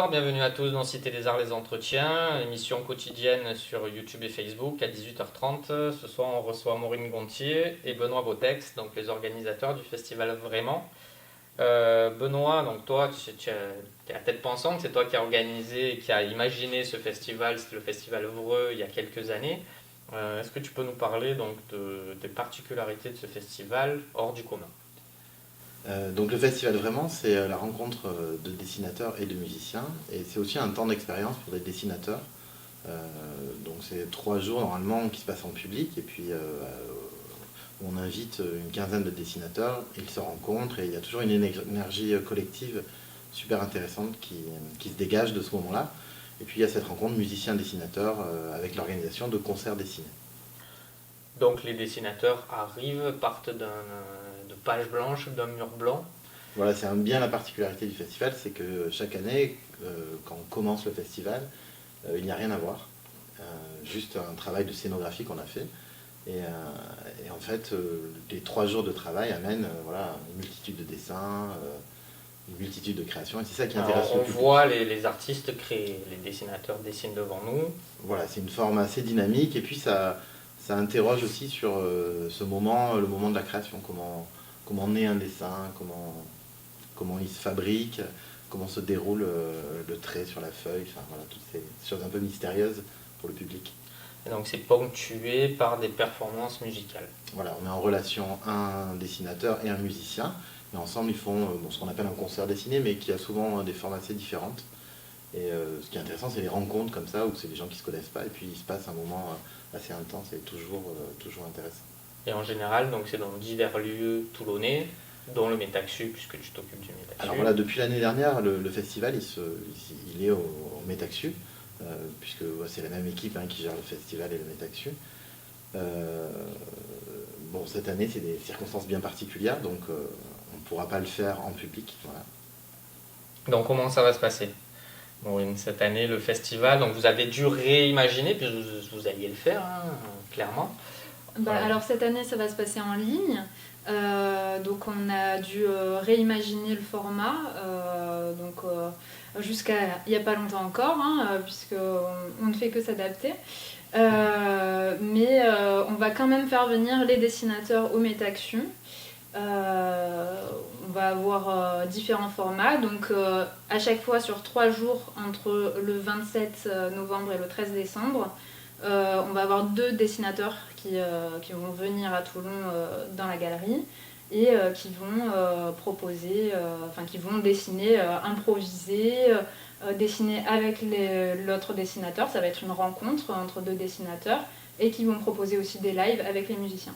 Bonsoir, bienvenue à tous dans Cité des Arts les Entretiens, émission quotidienne sur YouTube et Facebook à 18h30. Ce soir, on reçoit Maureen Gontier et Benoît Botex, donc les organisateurs du festival Vraiment. Benoît, donc toi, tu es à tête pensante, c'est toi qui as organisé et qui a imaginé ce festival, c'était le festival Vreux il y a quelques années. Est-ce que tu peux nous parler donc des particularités de ce festival hors du commun? Donc le festival Vraiment, c'est la rencontre de dessinateurs et de musiciens, et c'est aussi un temps d'expérience pour des dessinateurs. Euh, donc c'est 3 jours normalement qui se passent en public, et puis on invite une quinzaine de dessinateurs, ils se rencontrent, et il y a toujours une énergie collective super intéressante qui se dégage de ce moment-là. Et puis il y a cette rencontre musicien-dessinateur avec l'organisation de concerts dessinés. Donc les dessinateurs arrivent, partent de pages blanches, d'un mur blanc. Voilà, c'est bien la particularité du festival, c'est que chaque année, quand on commence le festival, il n'y a rien à voir. Juste un travail de scénographie qu'on a fait. Et en fait, les 3 jours de travail amènent voilà, une multitude de dessins, une multitude de créations. Et c'est ça qui Alors, intéresse le on public. voit les artistes créer, les dessinateurs dessinent devant nous. Voilà, c'est une forme assez dynamique. Et puis ça interroge aussi sur ce moment, le moment de la création. Comment naît un dessin, comment il se fabrique, comment se déroule le trait sur la feuille, enfin voilà, toutes ces choses un peu mystérieuses pour le public. Et donc c'est ponctué par des performances musicales. Voilà, on met en relation un dessinateur et un musicien, et ensemble ils font ce qu'on appelle un concert dessiné, mais qui a souvent des formes assez différentes. Et ce qui est intéressant, c'est les rencontres comme ça, où c'est des gens qui ne se connaissent pas, et puis il se passe un moment assez intense et toujours intéressant. Et en général, donc c'est dans divers lieux toulonnais, dont le Métaxu, puisque tu t'occupes du Métaxu. Alors voilà, depuis l'année dernière, le festival il est au Métaxu, puisque c'est la même équipe qui gère le festival et le Métaxu. Bon, cette année, c'est des circonstances bien particulières, donc on ne pourra pas le faire en public. Voilà. Donc comment ça va se passer? Bon, cette année, le festival, donc vous avez dû réimaginer, puis vous alliez le faire, hein, clairement. Alors cette année, ça va se passer en ligne. Donc on a dû réimaginer le format jusqu'à il n'y a pas longtemps encore, puisqu'on ne fait que s'adapter. Mais on va quand même faire venir les dessinateurs au Métaxu. On va avoir différents formats, donc à chaque fois sur 3 jours entre le 27 novembre et le 13 décembre. On va avoir 2 dessinateurs qui vont venir à Toulon dans la galerie et qui vont proposer, qui vont dessiner, improviser, dessiner avec l'autre dessinateur. Ça va être une rencontre entre 2 dessinateurs et qui vont proposer aussi des lives avec les musiciens.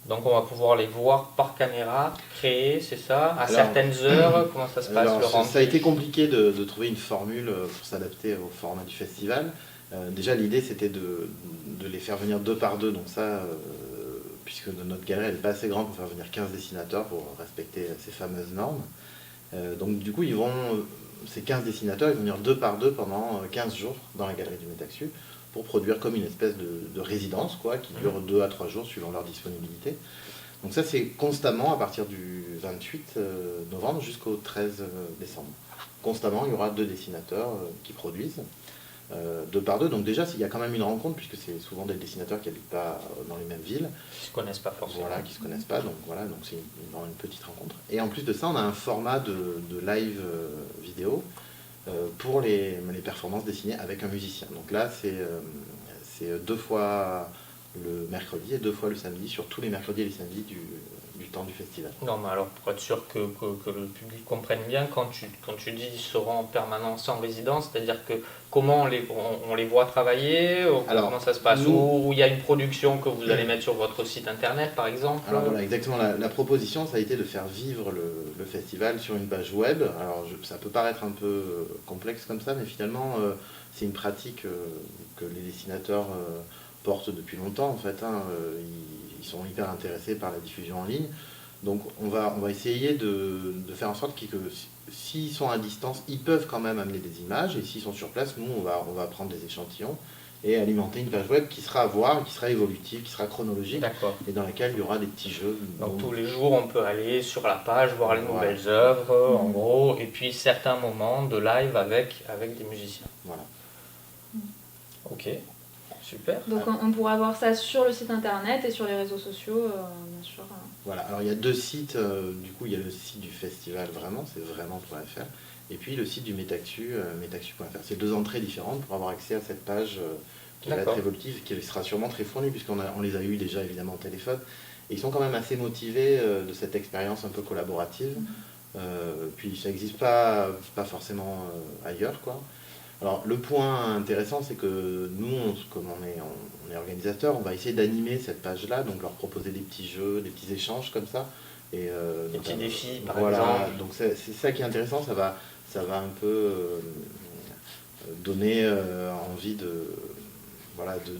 Donc on va pouvoir les voir par caméra, créer, c'est ça, à certaines heures, comment ça se passe le rendu? Ça a été compliqué de trouver une formule pour s'adapter au format du festival. Déjà l'idée c'était de les faire venir 2 par 2, donc ça, puisque notre galerie elle n'est pas assez grande pour faire venir 15 dessinateurs pour respecter ces fameuses normes. Donc du coup ces 15 dessinateurs ils vont venir 2 par 2 pendant 15 jours dans la galerie du Métaxu pour produire comme une espèce de résidence qui dure 2 à 3 jours suivant leur disponibilité. Donc ça c'est constamment à partir du 28 novembre jusqu'au 13 décembre. Constamment il y aura 2 dessinateurs qui produisent. 2 par 2, donc déjà il y a quand même une rencontre puisque c'est souvent des dessinateurs qui n'habitent pas dans les mêmes villes. Qui ne se connaissent pas forcément. Voilà, qui ne se connaissent pas, donc voilà, donc c'est vraiment une petite rencontre. Et en plus de ça, on a un format de live vidéo pour les performances dessinées avec un musicien. Donc là, c'est 2 fois le mercredi et 2 fois le samedi, sur tous les mercredis et les samedis du temps du festival. Non, mais alors pour être sûr que le public comprenne bien, quand tu dis ils seront en permanence en résidence, c'est-à-dire que comment on les voit travailler, alors, comment ça se passe, ou il y a une production que vous allez mettre sur votre site internet par exemple? Alors voilà, exactement, la proposition ça a été de faire vivre le festival sur une page web. Alors ça peut paraître un peu complexe comme ça, mais finalement c'est une pratique que les dessinateurs portent depuis longtemps en fait. Ils sont hyper intéressés par la diffusion en ligne. Donc on va essayer de faire en sorte que s'ils sont à distance, ils peuvent quand même amener des images, et s'ils sont sur place, nous on va prendre des échantillons et alimenter une page web qui sera à voir, qui sera évolutive, qui sera chronologique, D'accord. et dans laquelle il y aura des petits jeux. Donc tous les jours, on peut aller sur la page, voir les Voilà. nouvelles œuvres, en gros, et puis certains moments de live avec des musiciens. Voilà. Ok, super. Donc on pourra voir ça sur le site internet et sur les réseaux sociaux, bien sûr. Voilà, alors il y a 2 sites, du coup il y a le site du festival vraiment, c'est vraiment.fr, et puis le site du Metactu, metactu.fr. C'est 2 entrées différentes pour avoir accès à cette page qui va être évolutive, qui sera sûrement très fournie, puisqu'on les a eu déjà évidemment au téléphone, et ils sont quand même assez motivés de cette expérience un peu collaborative, puis ça n'existe pas forcément ailleurs, quoi. Alors le point intéressant, c'est que nous, comme on est organisateur, on va essayer d'animer cette page-là, donc leur proposer des petits jeux, des petits échanges comme ça. Et, des petits défis par voilà, exemple. donc c'est ça qui est intéressant, ça va un peu donner envie de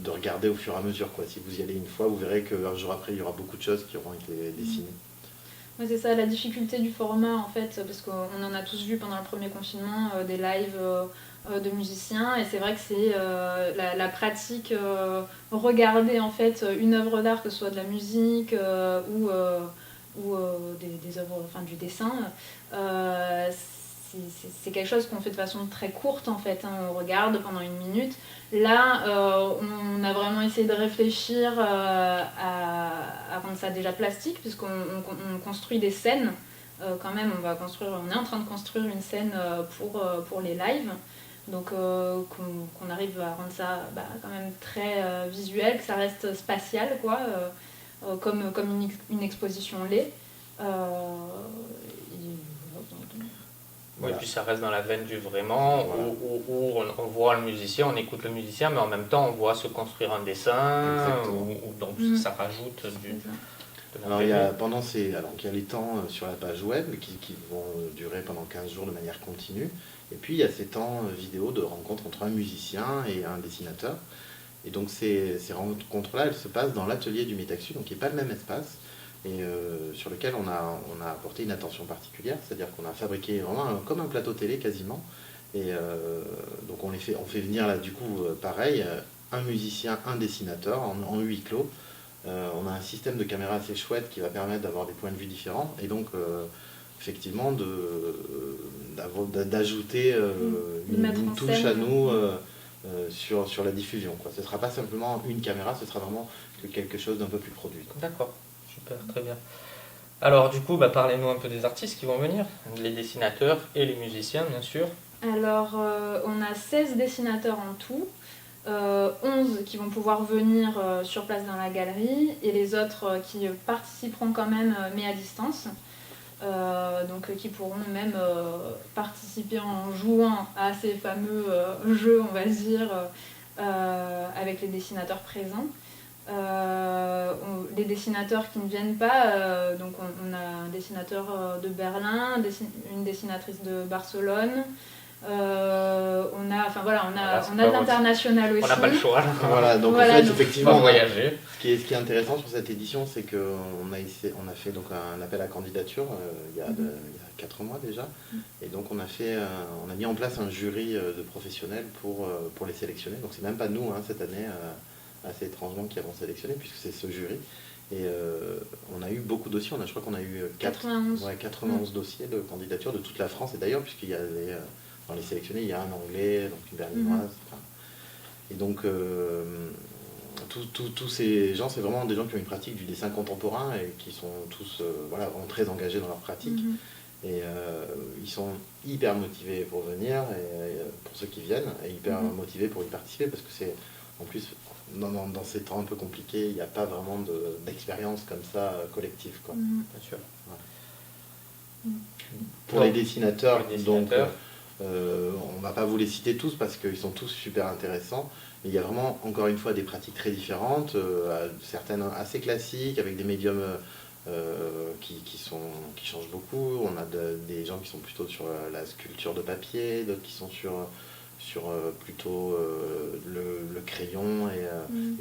regarder au fur et à mesure, quoi. Si vous y allez une fois, vous verrez qu'un jour après, il y aura beaucoup de choses qui auront été dessinées. Ouais, c'est ça la difficulté du format en fait, parce qu'on en a tous vu pendant le premier confinement des lives de musiciens, et c'est vrai que c'est la pratique, regarder en fait une œuvre d'art, que ce soit de la musique ou des œuvres, enfin du dessin, c'est quelque chose qu'on fait de façon très courte en fait, hein. On regarde pendant 1 minute. Là, on a vraiment essayé de réfléchir à rendre ça déjà plastique, puisqu'on construit des scènes. Quand même, on est en train de construire une scène pour les lives. Donc qu'on arrive à rendre ça quand même très visuel, que ça reste spatial, quoi, comme une exposition l'est. Oui, puis ça reste dans la veine du vraiment, Voilà. où on voit le musicien, on écoute le musicien, mais en même temps on voit se construire un dessin, donc ça rajoute de Alors il y a, l'intérêt. alors il y a les temps sur la page web qui vont durer pendant 15 jours de manière continue, et puis il y a ces temps vidéo de rencontre entre un musicien et un dessinateur. Et donc ces rencontres-là, elles se passent dans l'atelier du Metactu, donc qui n'est pas le même espace, et sur lequel on a apporté une attention particulière, c'est-à-dire qu'on a fabriqué vraiment comme un plateau télé quasiment, et donc on fait venir là du coup pareil, un musicien, un dessinateur en huis clos. On a un système de caméra assez chouette qui va permettre d'avoir des points de vue différents, et donc effectivement d'ajouter une touche à nous sur la diffusion, quoi. Ce ne sera pas simplement une caméra, ce sera vraiment quelque chose d'un peu plus produit, quoi. D'accord, super, très bien. Alors du coup, parlez-nous un peu des artistes qui vont venir, les dessinateurs et les musiciens bien sûr. Alors on a 16 dessinateurs en tout, 11 qui vont pouvoir venir sur place dans la galerie, et les autres qui participeront quand même, mais à distance. Donc qui pourront même participer en jouant à ces fameux jeux, on va dire, avec les dessinateurs présents. Les dessinateurs qui ne viennent pas, donc on a un dessinateur de Berlin, une dessinatrice de Barcelone. On a de l'international aussi. On n'a pas le choix. Voilà, donc Voilà, en fait, donc, effectivement, voyager. ce qui est intéressant sur cette édition, c'est qu'on a fait donc un appel à candidature il y a 4 mois déjà, et donc on a mis en place un jury de professionnels pour les sélectionner. Donc c'est même pas nous, hein, cette année, assez étrangement, qui avons sélectionné, puisque c'est ce jury. Et on a eu beaucoup de dossiers, je crois qu'on a eu 91 dossiers de candidature de toute la France, et d'ailleurs, puisqu'il y avait dans les sélectionnés, il y a un anglais, donc une berlinoise. Et donc tous ces gens, c'est vraiment des gens qui ont une pratique du dessin contemporain et qui sont tous vraiment très engagés dans leur pratique. Et ils sont hyper motivés pour venir, et pour ceux qui viennent, et hyper motivés pour y participer, parce que c'est, en plus, dans ces temps un peu compliqués, il n'y a pas vraiment d'expérience comme ça collective, quoi. Bien sûr. Voilà. Pour les dessinateurs, donc on ne va pas vous les citer tous parce qu'ils sont tous super intéressants, mais il y a vraiment, encore une fois, des pratiques très différentes, certaines assez classiques, avec des médiums qui changent beaucoup. On a des gens qui sont plutôt sur la sculpture de papier, d'autres qui sont sur plutôt le crayon et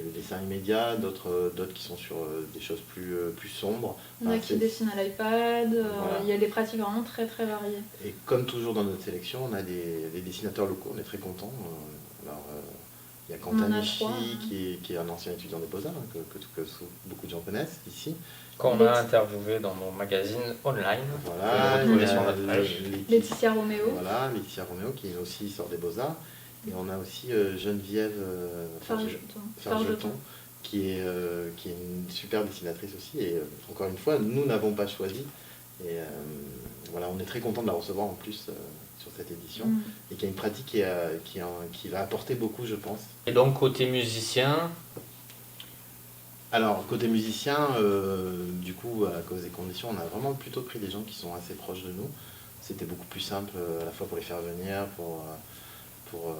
le dessin immédiat, d'autres qui sont sur des choses plus sombres. Il y en a qui dessinent à l'iPad, voilà. Il y a des pratiques vraiment très très variées. Et comme toujours dans notre sélection, on a des dessinateurs locaux, on est très contents. Alors, Il y a On en Quentin a Michi, trois, hein. qui est un ancien étudiant des Beaux-Arts, hein, que beaucoup de gens connaissent ici. Qu'on a interviewé dans mon magazine online. Voilà, Vous il pouvez y sur a notre page. Laetitia Roméo. Voilà, Laetitia Roméo, qui aussi sort des Beaux-Arts. Et on a aussi Geneviève Fargeton, qui est une super dessinatrice aussi. Et encore une fois, nous n'avons pas choisi. Et voilà, on est très content de la recevoir en plus sur cette édition. Et qui a une pratique qui va apporter beaucoup, je pense. Et donc, côté musicien, alors, côté musicien, du coup, à cause des conditions, on a vraiment plutôt pris des gens qui sont assez proches de nous. C'était beaucoup plus simple à la fois pour les faire venir, pour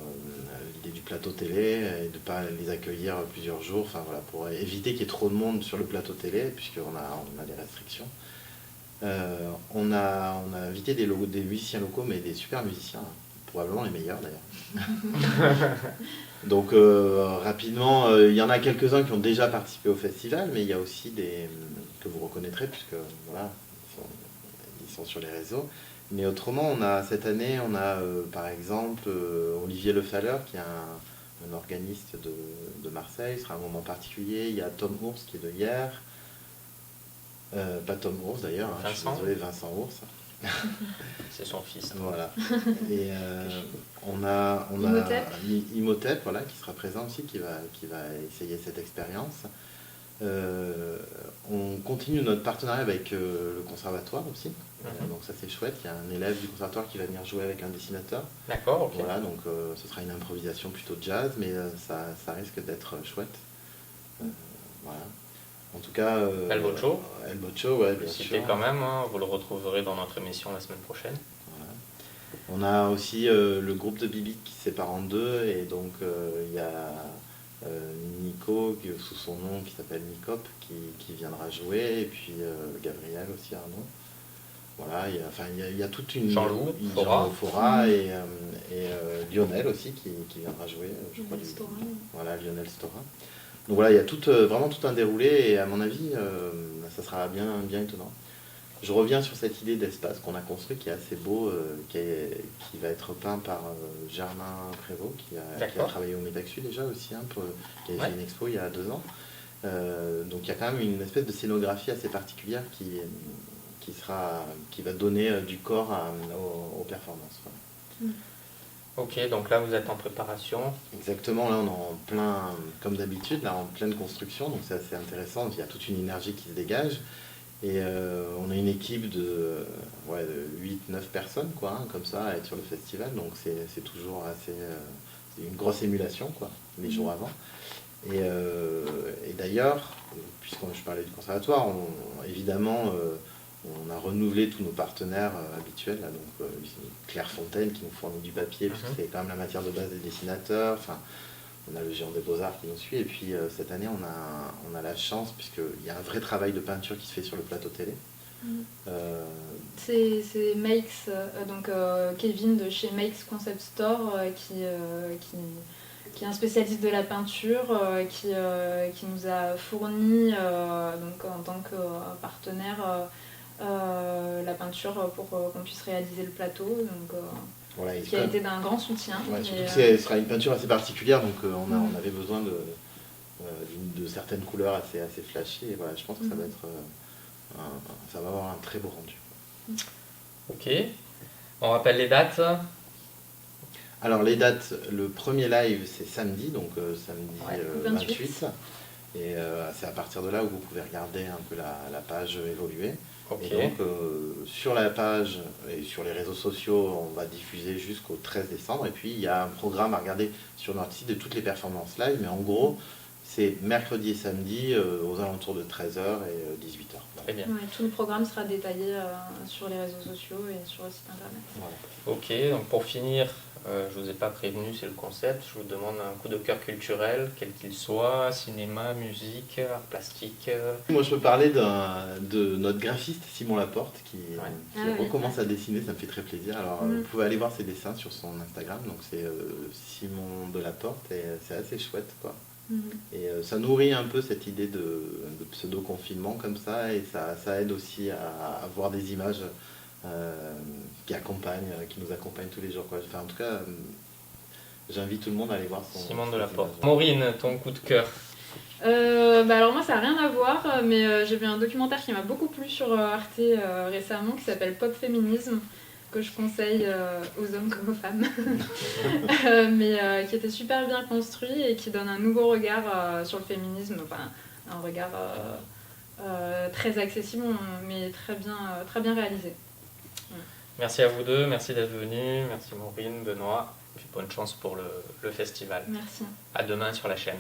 l'idée du plateau télé, et de ne pas les accueillir plusieurs jours, enfin voilà, pour éviter qu'il y ait trop de monde sur le plateau télé, puisqu'on a des restrictions. On a invité des musiciens locaux, mais des super musiciens, probablement les meilleurs d'ailleurs. Donc rapidement, il y en a quelques-uns qui ont déjà participé au festival, mais il y a aussi des que vous reconnaîtrez, puisque voilà, ils sont sur les réseaux. Mais autrement, cette année, on a par exemple Olivier Le Falleur, qui est un organiste de Marseille, ce sera un moment particulier. Il y a Tom Ours qui est de hier. Pas Tom Ours d'ailleurs, hein, je suis désolé, Vincent Ours. c'est son fils. Voilà. Et on a Imhotep, voilà, qui sera présent aussi, qui va essayer cette expérience. On continue notre partenariat avec le conservatoire aussi. Donc ça c'est chouette, il y a un élève du conservatoire qui va venir jouer avec un dessinateur. D'accord, ok. Voilà, donc ce sera une improvisation plutôt jazz, mais ça risque d'être chouette. Voilà. En tout cas... El Bocho, ouais, bien sûr. Citez quand même, hein, vous le retrouverez dans notre émission la semaine prochaine. Voilà. On a aussi le groupe de Bibi qui se sépare en deux, et donc il y a Nico, sous son nom, qui s'appelle Nicop, qui viendra jouer, et puis Gabriel aussi, Arnaud. Voilà, il y a toute une... Jean-Loup Fora et Lionel aussi qui viendra jouer, je crois. Voilà, Lionel Stora. Donc voilà, il y a vraiment tout un déroulé, et à mon avis, ça sera bien étonnant. Je reviens sur cette idée d'espace qu'on a construit, qui est assez beau, qui va être peint par Germain Prévost, qui a travaillé au Médaxu déjà aussi, hein, qui a fait une expo il y a 2 ans. Donc il y a quand même une espèce de scénographie assez particulière qui va donner du corps aux performances. Voilà. Ok, donc là vous êtes en préparation. Exactement, là on est en plein, comme d'habitude, là en pleine construction, donc c'est assez intéressant, il y a toute une énergie qui se dégage. Et on a une équipe de 8-9 personnes, quoi, hein, comme ça, à être sur le festival, donc c'est toujours assez... c'est une grosse émulation, quoi, les jours avant. Et d'ailleurs, puisque je parlais du conservatoire, évidemment... on a renouvelé tous nos partenaires habituels, là, donc Claire Fontaine qui nous fournit du papier, puisque c'est quand même la matière de base des dessinateurs. Enfin, on a le Géant des Beaux-Arts qui nous suit, et puis cette année on a la chance, puisqu'il y a un vrai travail de peinture qui se fait sur le plateau télé. C'est Makes, donc Kevin de chez Makes Concept Store, qui est un spécialiste de la peinture, qui nous a fourni donc, en tant que partenaire la peinture pour qu'on puisse réaliser le plateau, donc, voilà, qui a été d'un grand soutien. Ouais, surtout que ce sera une peinture assez particulière, donc on avait besoin de certaines couleurs assez flashy, et voilà, je pense que ça va être ça va avoir un très beau rendu. Ok, on rappelle les dates. Alors les dates, le premier live c'est samedi, donc samedi 28. Et c'est à partir de là où vous pouvez regarder un peu la page évoluer. Okay. Et donc sur la page et sur les réseaux sociaux, on va diffuser jusqu'au 13 décembre. Et puis il y a un programme à regarder sur notre site de toutes les performances live. Mais en gros, c'est mercredi et samedi aux alentours de 13h et 18h. Très bien. Ouais, tout le programme sera détaillé sur les réseaux sociaux et sur le site internet. Voilà. Ok, donc pour finir, je ne vous ai pas prévenu, c'est le concept. Je vous demande un coup de cœur culturel, quel qu'il soit, cinéma, musique, art plastique. Moi, je peux parler de notre graphiste Simon Laporte qui recommence à dessiner, ça me fait très plaisir. Alors, vous pouvez aller voir ses dessins sur son Instagram, donc c'est Simon de Laporte, et c'est assez chouette, quoi. Et ça nourrit un peu cette idée de pseudo-confinement comme ça, et ça aide aussi à voir des images qui nous accompagnent tous les jours, quoi. Enfin, en tout cas, J'invite tout le monde à aller voir son Simon Delaporte. festival. Maureen, ton coup de cœur. Alors moi ça n'a rien à voir, mais j'ai vu un documentaire qui m'a beaucoup plu sur Arte récemment qui s'appelle Pop Féminisme, que je conseille aux hommes comme aux femmes, mais qui était super bien construit et qui donne un nouveau regard sur le féminisme, enfin un regard très accessible mais très bien réalisé. Merci à vous deux, merci d'être venus, merci Maureen, Benoît, et puis bonne chance pour le festival. Merci. À demain sur la chaîne.